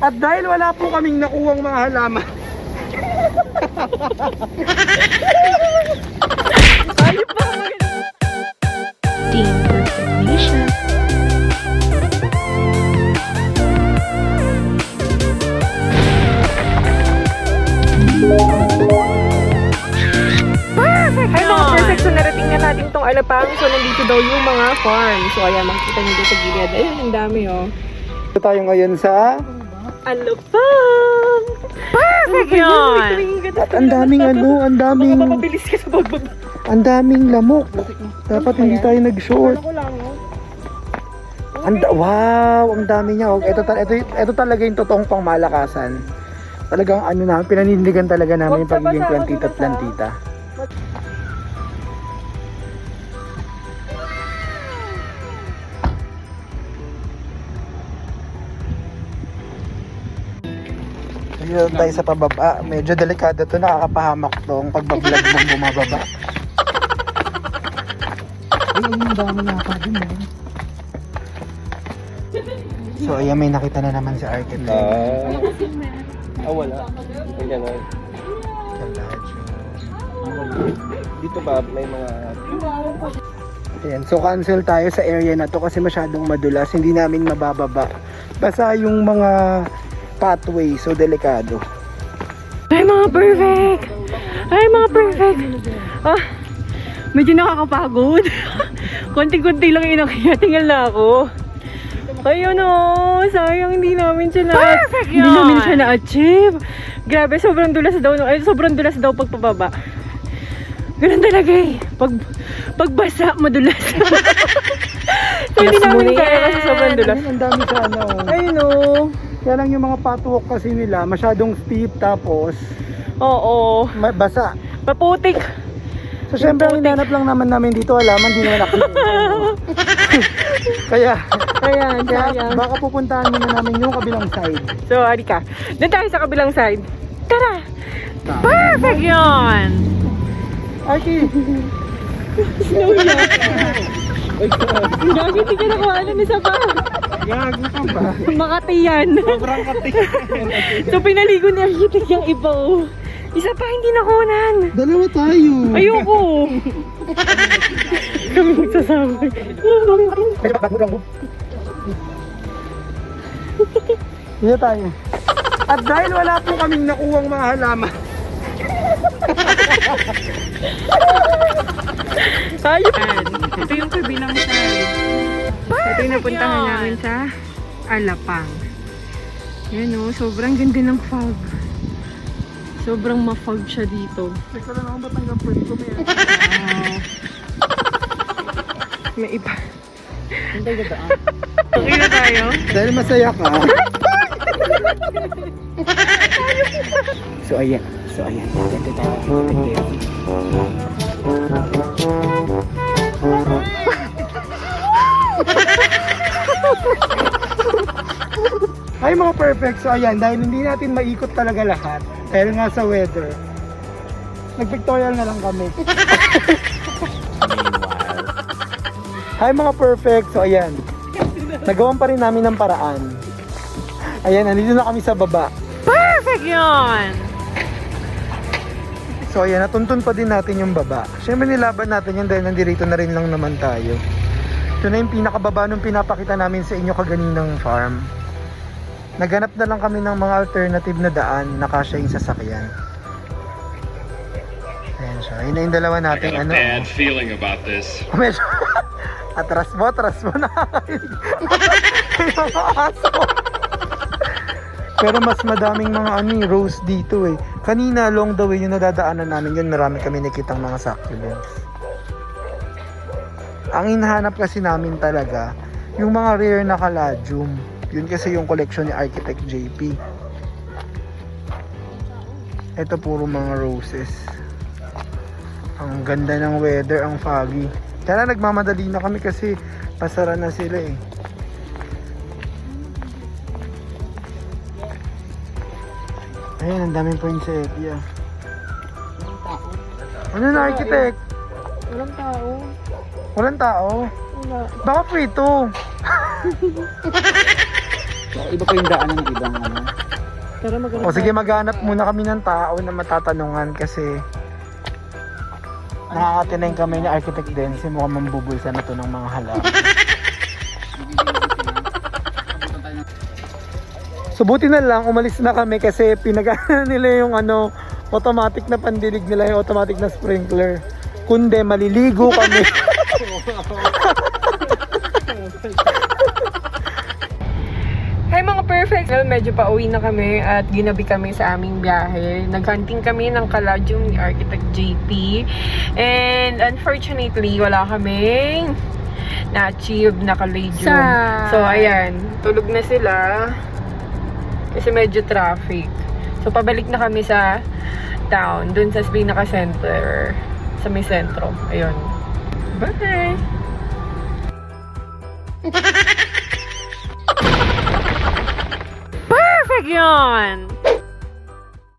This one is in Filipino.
At dahil wala po kaming nakuhang mga halaman. Ayun pa. Team Perfect Mission. Perfect! Ay mga perfect, so narating na natin tong Alapang. So nandito daw yung mga farm. So ayan, makikita nyo dito sa gilid. Ayun, ang dami oh. Ito tayo ngayon sa... Alapang! Perfect yun! At ang daming ang daming... Mapapabilis ka sa pagbaba. Ang daming lamok. Dapat hindi tayo nag-short. Ako lang oh. Wow, ang dami niya. Ito talaga yung totoong pangmalakasan. Talagang ano na, pinanindigan talaga namin yung pagiging plantita at plantita. Dito tayo sa pababa. Medyo delikado to, nakakapahamak to ang pagbablog ng bumababa. Ay, ang dami nga pa din eh. So ayan, may nakita na naman si architect. Wala. May gano'n. Dito ba may mga... Ayan, so cancel tayo sa area na to kasi masyadong madulas. Hindi namin mabababa. Basta yung mga pathway, so delikado. Ay mga perfect! Ay mga perfect! Ah, medyo nakakapagod. Konti-konti lang yung nakaya. Tinggal na ako. Ayun o, sayang hindi namin siya hindi namin siya na-achieve. Grabe, sobrang dulas daw. Ay, sobrang dulas daw pagpababa. Ganun talaga eh. Pagbasa, madulas. So, hindi namin kaya kasi sobrang dulas. Ang dami sa ano. Ayun o. Kaya lang yung mga pathwalk kasi nila, masyadong steep tapos Oo. basa. Paputik. So syempre ang hinanap lang naman namin dito, alaman, hindi naman nakikita. Kaya Ayan, baka pupuntahan muna namin yung kabilang side. So, ari ka. Doon tayo sa kabilang side. Tara! Perfect yun! Archie! Snow yan. Gagi, hindi ka nakuha ng isa pa. Gago ka ba? Makati yan. Sobrang katik. So, pinaligo ni Architect yung iba oh. Isa pa, hindi nakunan. Dalawa tayo. Ayoko. Kami magsasama. Dito tayo. At dahil wala po kaming nakuhang mga halaman. Ayan. Ito yung kabilang side. Ito yung napuntahan namin sa Alapang. Yan o, sobrang ganda ng fog. Sobrang ma-fog siya dito. Teka lang ako ba't hanggang pwede ko may May iba. Okay na tayo? Dahil masaya ka. So ayan. Dito tayo. Ay mga perfect. So ayan, dahil hindi natin maikot talaga lahat. Dahil nga sa weather. Nag-pictorial na lang kami. Hi mga perfect. So ayan. Nagawan pa rin namin ng paraan. Ayan, nandito na kami sa baba. Perfect yun! So ayan, natuntun pa din natin yung baba. Siyempre nilaban natin yun dahil nandito na rin lang naman tayo. Ito na yung pinakababa nung pinapakita namin sa inyo kaganinang farm. Naghanap na lang kami ng mga alternative na daan na kasya yung sasakyan. Ayan siya. Ayun na yung dalawa natin. I got a bad feeling about this. Medyo atras mo na. Yung mga aso. Pero mas madaming mga rose dito eh. Kanina along the way yung nadadaanan namin yun, marami kami nakitang mga succulents. Ang hinahanap kasi namin talaga yung mga rare na caladium. Yun kasi yung collection ni Architect JP. Ito puro mga roses. Ang ganda ng weather, ang foggy. Kaya nagmamadali na kami kasi pasara na sila eh. Ayun, ang daming poinsettia. Ano na, Architect? Walang tao. Walang tao? Wala. Baka prito. Iba pa yung daan ng ibang ano. Tara maghanap. O sige, maghanap muna kami ng tao na matatanungan kasi nakakatinayin kami ni Architect Densi. Mukhang mambubulsa na to ng mga halaman. So buti na lang, umalis na kami kasi pinagana nila yung automatic na pandilig nila, yung automatic na sprinkler. Kundi maliligo kami. Hi mga perfect! Well, medyo pauwi na kami at ginabi kami sa aming biyahe. Naghunting kami ng Kaladium ni Architect JP. And unfortunately, wala kaming na-achieve na Kaladium. So ayan, tulog na sila. Kasi medyo traffic. So pabalik na kami sa town, dun sa Pinaka Center, sa may sentro. Ayun. Bye! Perfect yun!